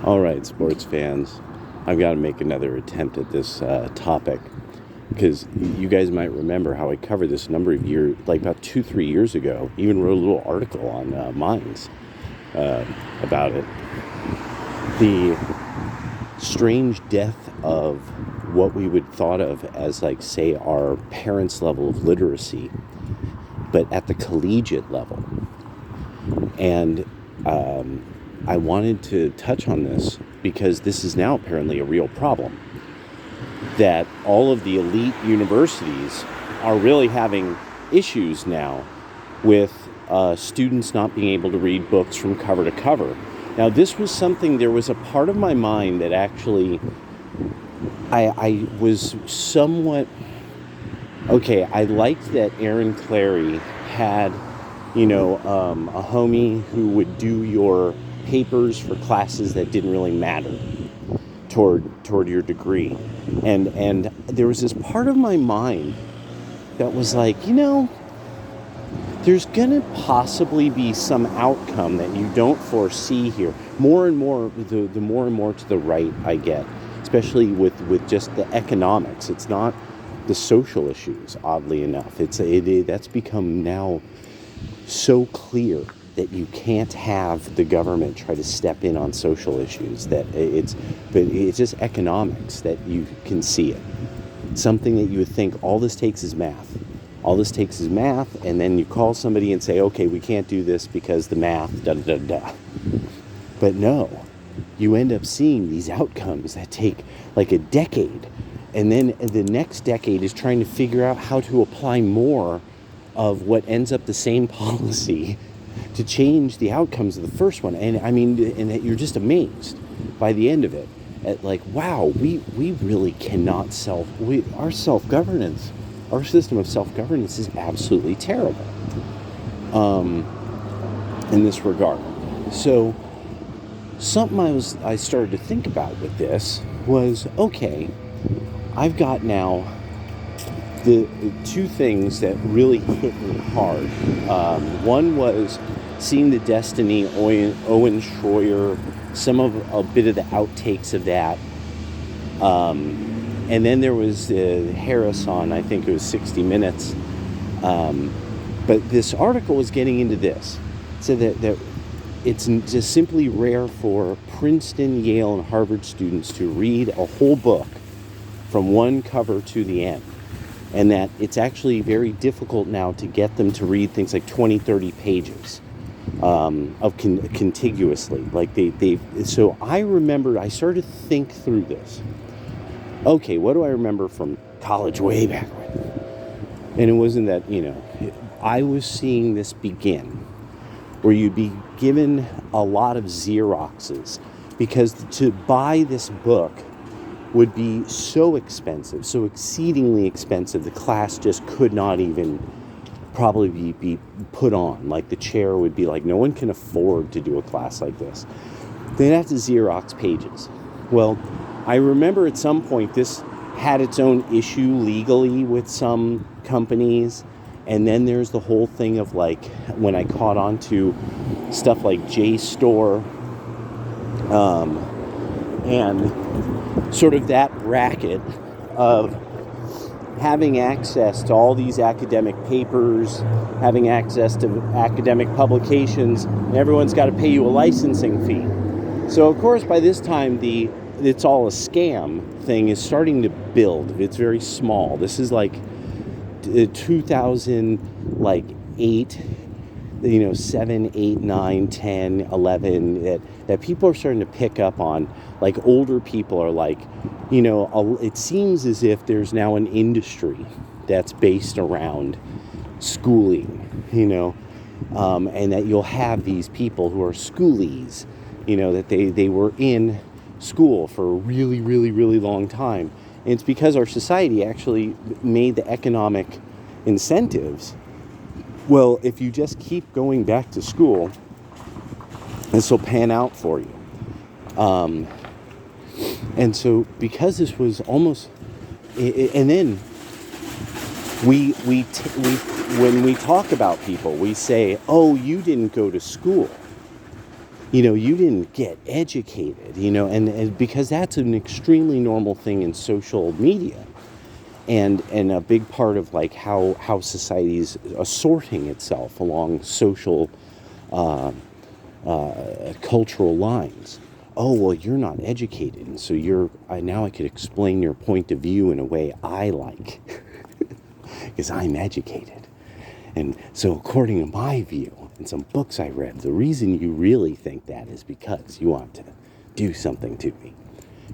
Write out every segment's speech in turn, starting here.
All right, sports fans, I've got to make another attempt at this topic because you guys might remember how I covered this a number of years, like about 2, 3 years ago. Even wrote a little article on Minds uh, about it. The strange death of what we would thought of as, like, say, our parents' level of literacy, but at the collegiate level. And I wanted to touch on this because this is now apparently a real problem. That all of the elite universities are really having issues now with students not being able to read books from cover to cover. Now, this was something, there was a part of my mind that actually I was somewhat, okay, I liked that Aaron Clarey had, a homie who would do your papers for classes that didn't really matter toward your degree. And there was this part of my mind that was like, there's gonna possibly be some outcome that you don't foresee here. More and more, the more and more to the right I get, especially with just the economics. It's not the social issues, oddly enough. That's become now so clear that you can't have the government try to step in on social issues. But it's just economics that you can see it. Something that you would think all this takes is math. All this takes is math, and then you call somebody and say, okay, we can't do this because the math, da da da da. But no, you end up seeing these outcomes that take like a decade, and then the next decade is trying to figure out how to apply more of what ends up the same policy to change the outcomes of the first one. And I mean, and you're just amazed by the end of it at, like, wow, we really cannot our self-governance, our system of self-governance is absolutely terrible in this regard. So something I started to think about with this was, okay, I've got now the two things that really hit me hard. One was seeing the Destiny Owen Schroyer, a bit of the outtakes of that. And then there was Harris on, I think it was 60 Minutes. But this article was getting into this. It said that it's just simply rare for Princeton, Yale, and Harvard students to read a whole book from one cover to the end. And that it's actually very difficult now to get them to read things like 20, 30 pages contiguously. Like so I remember, I started to think through this. Okay, what do I remember from college way back when? And it wasn't that, I was seeing this begin, where you'd be given a lot of Xeroxes, because to buy this book would be so expensive, so exceedingly expensive, the class just could not even probably be put on. Like, the chair would be like, no one can afford to do a class like this. They'd have to Xerox pages. Well, I remember at some point this had its own issue legally with some companies. And then there's the whole thing of, like, when I caught on to stuff like JSTOR, and sort of that racket of having access to all these academic papers, having access to academic publications, and everyone's got to pay you a licensing fee. So, of course, by this time, it's all a scam thing is starting to build. It's very small. This is like 2008, 7, 8, 9, 10, 11, that people are starting to pick up on. Like, older people are like, it seems as if there's now an industry that's based around schooling, and that you'll have these people who are schoolies, that they were in school for a really, really, really long time. And it's because our society actually made the economic incentives. Well, if you just keep going back to school, this will pan out for you. And so, because this was almost, and then when we talk about people, we say, "Oh, you didn't go to school." You didn't get educated, and because that's an extremely normal thing in social media, and a big part of like how society's assorting itself along social cultural lines. Oh, well, you're not educated, and so now I could explain your point of view in a way I like, because I'm educated. And so according to my view and some books I read, the reason you really think that is because you want to do something to me,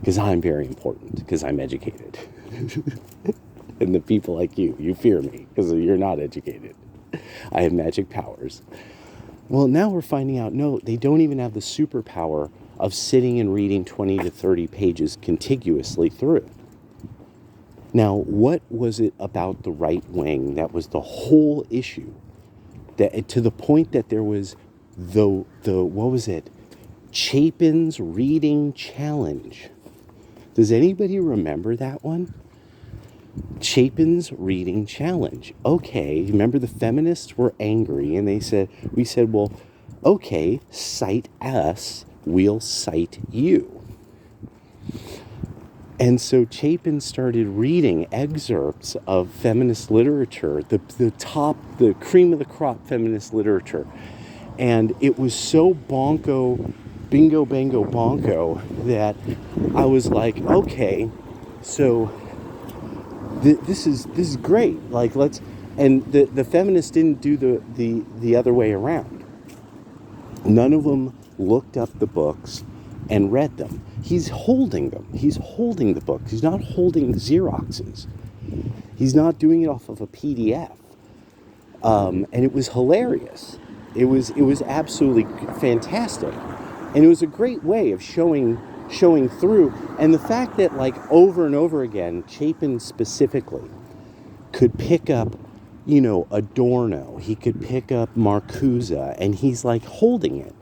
because I'm very important, because I'm educated. And the people like you fear me because you're not educated. I have magic powers. Well, now we're finding out, no, they don't even have the superpower of sitting and reading 20 to 30 pages contiguously through. Now, what was it about the right wing that was the whole issue? That to the point that there was the what was it? Chapin's Reading Challenge. Does anybody remember that one? Chapin's Reading Challenge. Okay, remember the feminists were angry and we said, well, okay, cite us, we'll cite you. And so Chapin started reading excerpts of feminist literature, the cream of the crop feminist literature. And it was so bingo, bango, bonko, that I was like, okay, so this is great. Like, and the feminists didn't do the other way around. None of them looked up the books and read them. He's holding them. He's holding the books. He's not holding Xeroxes. He's not doing it off of a PDF. And it was hilarious. It was absolutely fantastic. And it was a great way of showing through. And the fact that, like, over and over again, Chapin specifically could pick up, Adorno. He could pick up Marcuse, and he's like holding it.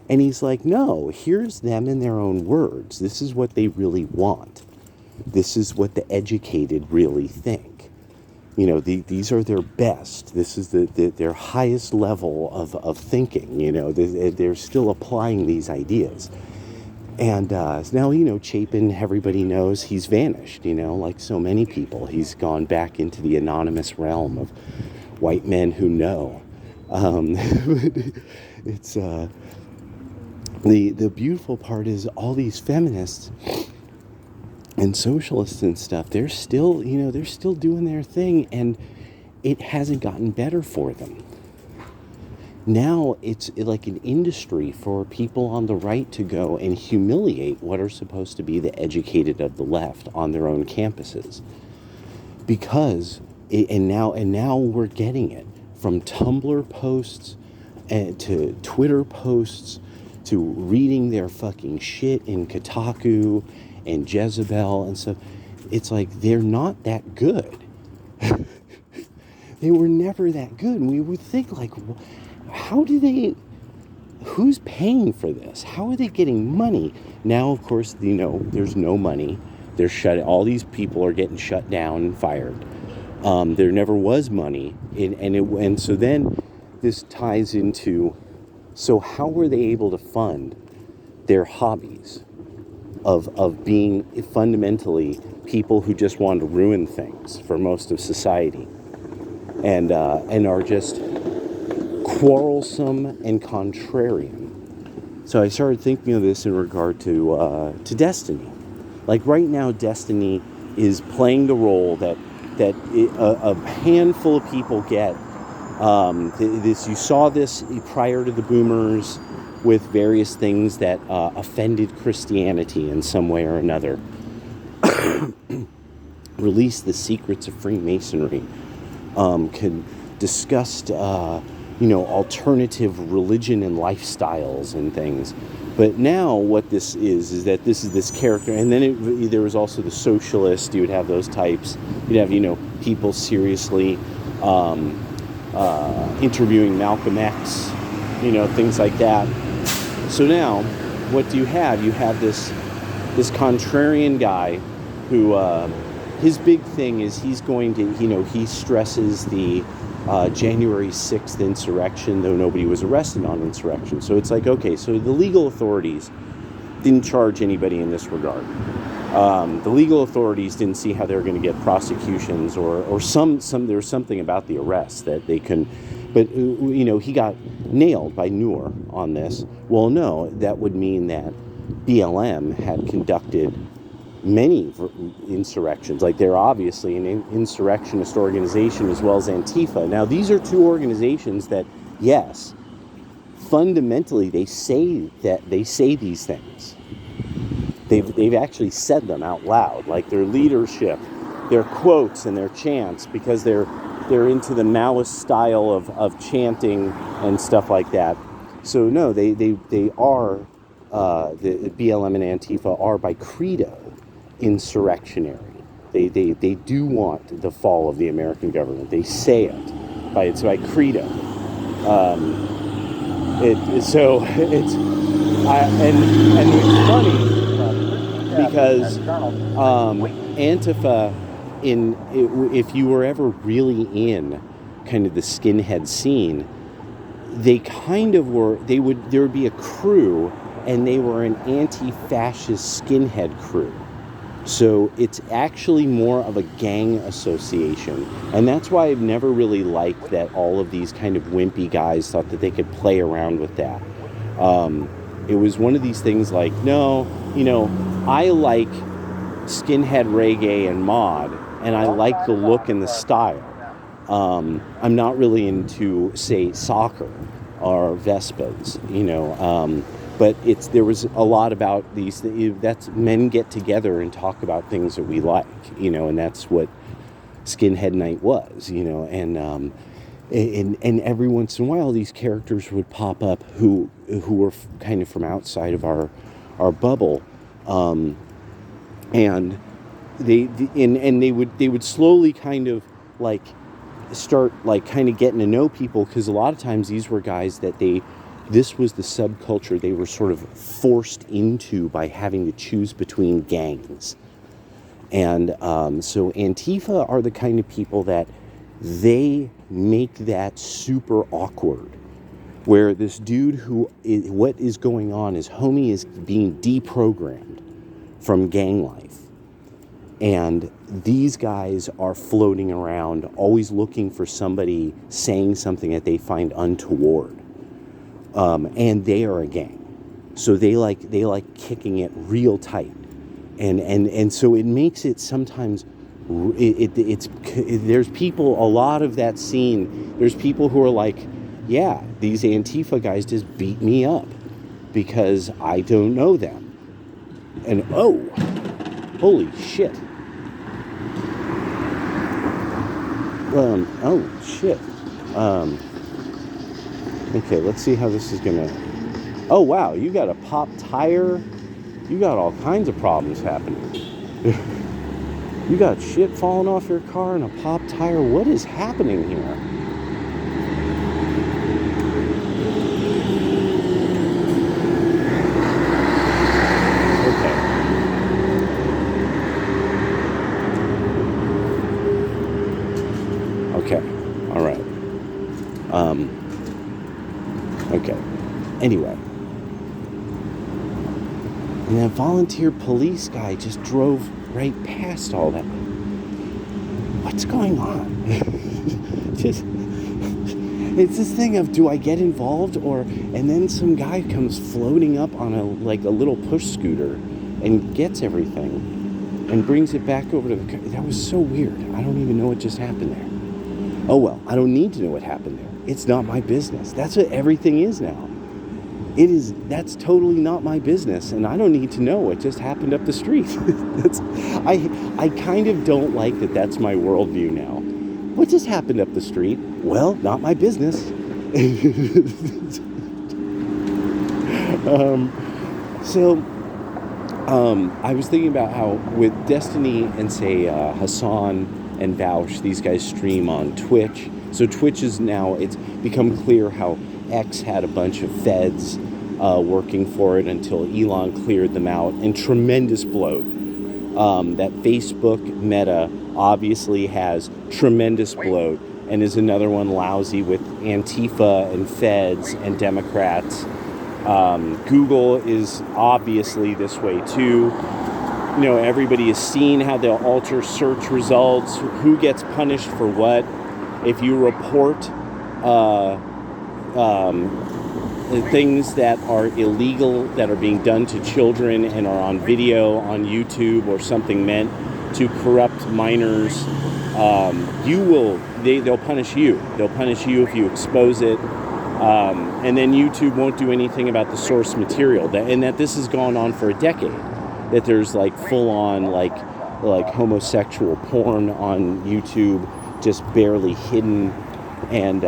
And he's like, no, here's them in their own words. This is what they really want. This is what the educated really think. These are their best. This is their highest level of thinking. They're still applying these ideas. And now, Chapin, everybody knows he's vanished, like so many people. He's gone back into the anonymous realm of white men who know. It's... The beautiful part is all these feminists and socialists and stuff, they're still doing their thing, and it hasn't gotten better for them. Now it's like an industry for people on the right to go and humiliate what are supposed to be the educated of the left on their own campuses. And now we're getting it from Tumblr posts and to Twitter posts, to reading their fucking shit in Kotaku and Jezebel and stuff. It's like, they're not that good. They were never that good. And we would think, like, who's paying for this? How are they getting money? Now, of course, there's no money. All these people are getting shut down and fired. There never was money. And so then this ties into, so how were they able to fund their hobbies of being fundamentally people who just want to ruin things for most of society, and are just quarrelsome and contrarian? So I started thinking of this in regard to Destiny. Like right now, Destiny is playing the role that a handful of people get. You saw this prior to the boomers with various things that offended Christianity in some way or another. Released the secrets of Freemasonry. Discussed alternative religion and lifestyles and things. But now what this is that this is this character, and then there was also the socialist. You would have those types. You'd have people seriously interviewing Malcolm X, things like that. So now, what do you have? You have this contrarian guy who his big thing is he's going to, he stresses the January 6th insurrection, though nobody was arrested on insurrection. So it's like, okay, so the legal authorities didn't charge anybody in this regard. The legal authorities didn't see how they were going to get prosecutions or some there was something about the arrest that they couldn't. But, he got nailed by Noor on this. Well, no, that would mean that BLM had conducted many insurrections. Like, they're obviously an insurrectionist organization as well as Antifa. Now, these are two organizations that, yes, fundamentally they say these things. They've actually said them out loud, like their leadership, their quotes and their chants, because they're into the Maoist style of chanting and stuff like that. So no, they are the BLM and Antifa are by credo insurrectionary. They do want the fall of the American government. They say it by credo. It's funny because Antifa, if you were ever really in kind of the skinhead scene, they kind of were. There would be a crew, and they were an anti-fascist skinhead crew. So it's actually more of a gang association. And that's why I've never really liked that all of these kind of wimpy guys thought that they could play around with that. It was one of these things like, no, I like skinhead reggae and mod, and I like the look and the style. I'm not really into, say, soccer or Vespas, but there was a lot about these. That's men get together and talk about things that we like, and that's what Skinhead Night was, and every once in a while these characters would pop up who were kind of from outside of our bubble, and they would slowly kind of like start like kind of getting to know people, because a lot of times these were guys that this was the subculture they were sort of forced into by having to choose between gangs. And so Antifa are the kind of people that they make that super awkward, where this dude what is going on is homie is being deprogrammed from gang life. And these guys are floating around, always looking for somebody saying something that they find untoward. And they are a gang. So they like kicking it real tight. And so it makes it sometimes, there's people, a lot of that scene, there's people who are like, yeah, these Antifa guys just beat me up because I don't know them. And oh, holy shit. Oh shit. Okay, let's see how this is gonna. Oh wow, you got a pop tire. You got all kinds of problems happening. You got shit falling off your car and a pop tire. What is happening here? Okay. All right. Okay. Anyway. And that volunteer police guy just drove right past all that. What's going on? It's this thing of, do I get involved, and then some guy comes floating up on a little push scooter and gets everything and brings it back over to the car. That was so weird. I don't even know what just happened there. Oh well, I don't need to know what happened there. It's not my business. That's what everything is now. That's totally not my business, and I don't need to know what just happened up the street. I kind of don't like that that's my worldview now. What just happened up the street? Well, not my business. I was thinking about how with Destiny and say Hassan and Vaush, these guys stream on Twitch. So Twitch is now, it's become clear how X had a bunch of feds working for it until Elon cleared them out, and tremendous bloat. That Facebook Meta obviously has tremendous bloat and is another one lousy with Antifa and feds and Democrats. Google is obviously this way too. You know, everybody has seen how they'll alter search results, who gets punished for what. If you report things that are illegal, that are being done to children and are on video on YouTube or something meant to corrupt minors, they'll punish you. They'll punish you if you expose it. And then YouTube won't do anything about the source material. And that this has gone on for a decade. That there's like full-on like homosexual porn on YouTube, just barely hidden, and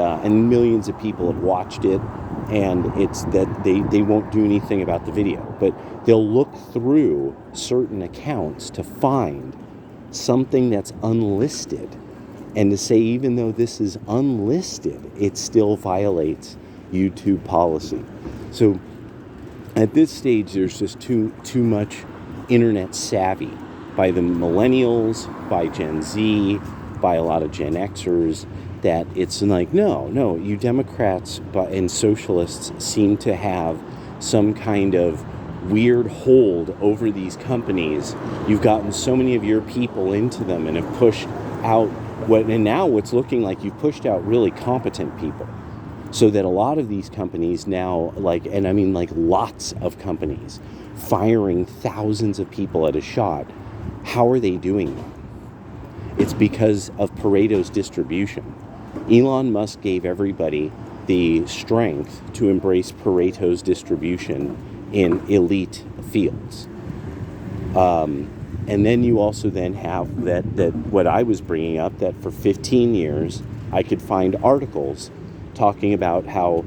millions of people have watched it. And it's that they won't do anything about the video, but they'll look through certain accounts to find something that's unlisted, and to say even though this is unlisted, it still violates YouTube policy. So at this stage, there's just too much internet savvy by the millennials, by Gen Z, by a lot of Gen Xers, that it's like, no, you Democrats and socialists seem to have some kind of weird hold over these companies. You've gotten so many of your people into them and have pushed out what's looking like you've pushed out really competent people. So that a lot of these companies now, lots of companies, firing thousands of people at a shot. How are they doing that? It's because of Pareto's distribution. Elon Musk gave everybody the strength to embrace Pareto's distribution in elite fields. And then you also then have that what I was bringing up, that for 15 years I could find articles talking about how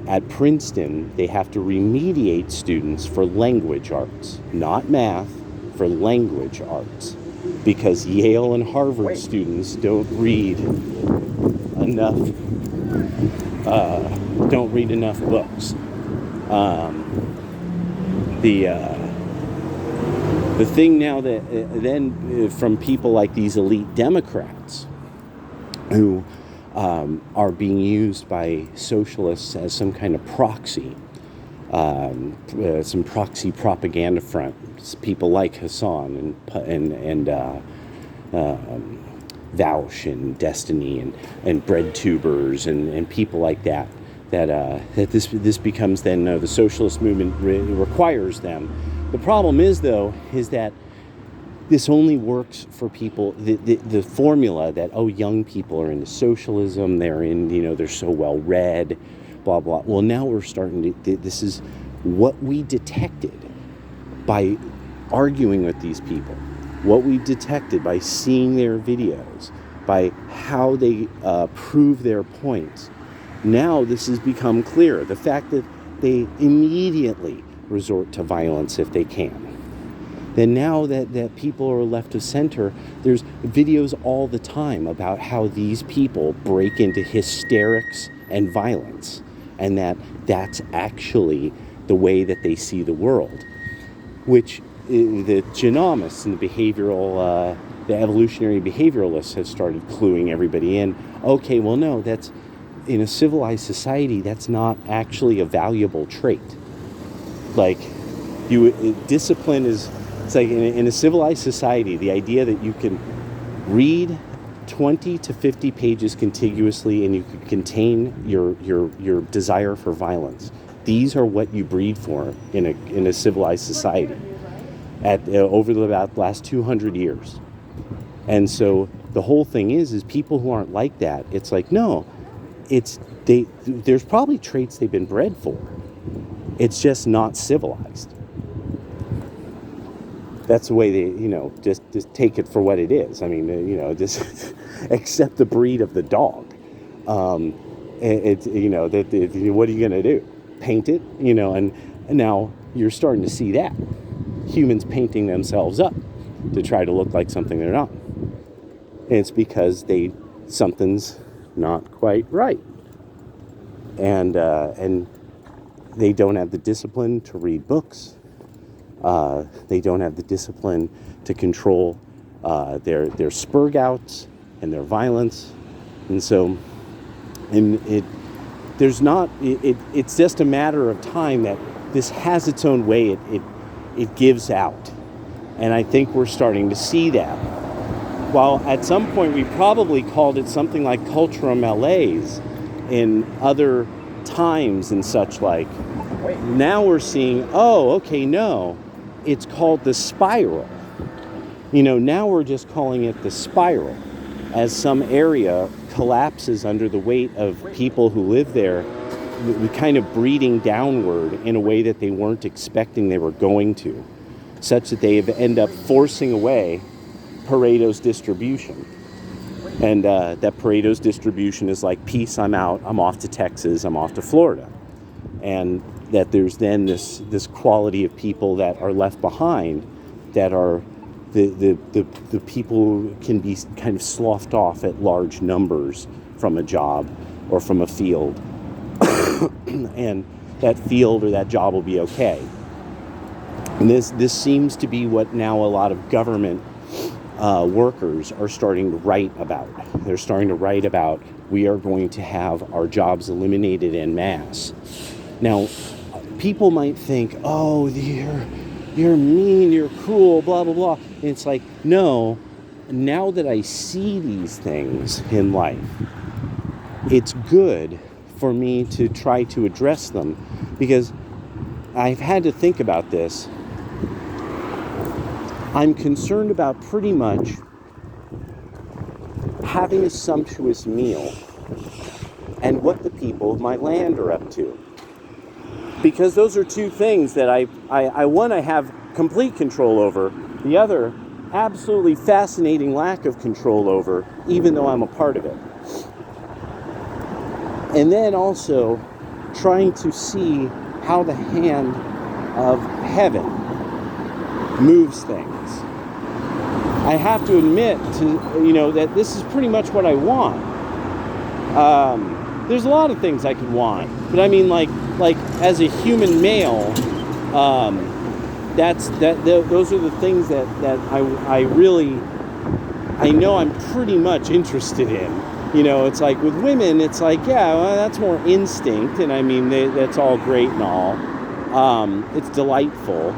at Princeton they have to remediate students for language arts, not math, for language arts, because Yale and Harvard students don't read enough books. The thing now that then from people like these elite Democrats who are being used by socialists as some kind of proxy, some proxy propaganda front. People like Hassan and Vaush and Destiny and Bread Tubers and people like that. That this becomes then the socialist movement requires them. The problem is that this only works for people. The formula that young people are into socialism, they're so well read, blah blah. Well, now we're starting to. This is what we detected by arguing with these people. What we detected by seeing their videos, by how they prove their points. Now this has become clear. The fact that they immediately resort to violence if they can. Then now that people are left of center, there's videos all the time about how these people break into hysterics and violence, and that's actually the way that they see the world, which the genomists and the evolutionary behavioralists have started cluing everybody in. Okay, well, no, that's in a civilized society, that's not actually a valuable trait. Like, discipline is. It's like in a civilized society, the idea that you can read 20 to 50 pages contiguously and you can contain your desire for violence. These are what you breed for in a civilized society over the last 200 years. And so the whole thing is people who aren't like that, it's like, no, there's probably traits they've been bred for. It's just not civilized. That's the way they, just take it for what it is. I mean, just accept the breed of the dog. What are you going to do? Paint it, and now you're starting to see that. Humans painting themselves up to try to look like something they're not. And it's because something's not quite right. And they don't have the discipline to read books. They don't have the discipline to control their spurgouts and their violence. And so, and it's just a matter of time that this has its own way it gives out. And I think we're starting to see that. While at some point we probably called it something like cultural malaise in other times and such like, now we're seeing, oh, okay, no, it's called the spiral. Now we're just calling it the spiral. As some area collapses under the weight of people who live there, kind of breeding downward in a way that they weren't expecting they were going to, such that they end up forcing away Pareto's distribution. And that Pareto's distribution is like, peace, I'm out, I'm off to Texas, I'm off to Florida. And that there's then this quality of people that are left behind that are the people who can be kind of sloughed off at large numbers from a job or from a field. And that field or that job will be okay. And this seems to be what now a lot of government workers are starting to write about. They're starting to write about, we are going to have our jobs eliminated en masse. Now, people might think, oh, you're mean, you're cruel, blah, blah, blah. And it's like, no, now that I see these things in life, it's good for me to try to address them, because I've had to think about this. I'm concerned about pretty much having a sumptuous meal and what the people of my land are up to. Because those are two things that I have complete control over. The other, absolutely fascinating lack of control over, even though I'm a part of it. And then also trying to see how the hand of heaven moves things. I have to admit that this is pretty much what I want. There's a lot of things I could want, but I mean, like as a human male, those are the things that I know I'm pretty much interested in. It's like with women, it's like, yeah, well, that's more instinct, and I mean, that's all great and all. It's delightful.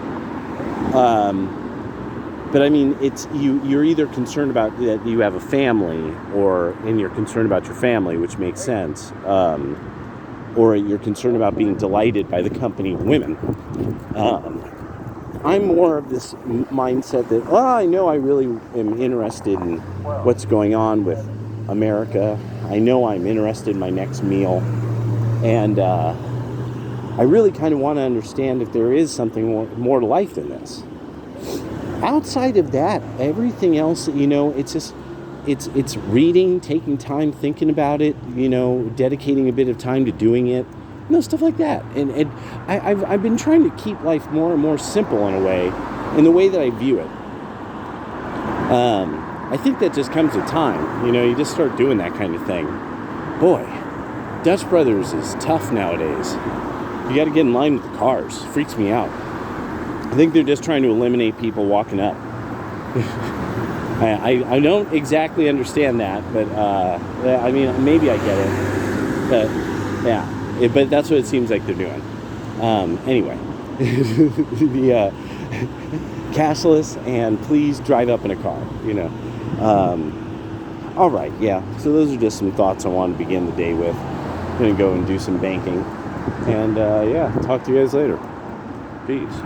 But I mean, it's you're either concerned about that you have a family, and you're concerned about your family, which makes sense, or you're concerned about being delighted by the company of women. I'm more of this mindset that, I know I really am interested in what's going on with America. I know I'm interested in my next meal, and I really kind of want to understand if there is something more to life than this. Outside of that, everything else, it's just, it's reading, taking time, thinking about it, dedicating a bit of time to doing it, stuff like that. And I've been trying to keep life more and more simple in a way, in the way that I view it. I think that just comes with time. You just start doing that kind of thing. Boy, Dutch Brothers is tough nowadays. You got to get in line with the cars. Freaks me out. I think they're just trying to eliminate people walking up. I don't exactly understand that, but I mean, maybe I get it. But yeah, but that's what it seems like they're doing. Anyway, the cashless, and please drive up in a car. All right, yeah. So those are just some thoughts I wanted to begin the day with. I'm gonna go and do some banking, and talk to you guys later. Peace.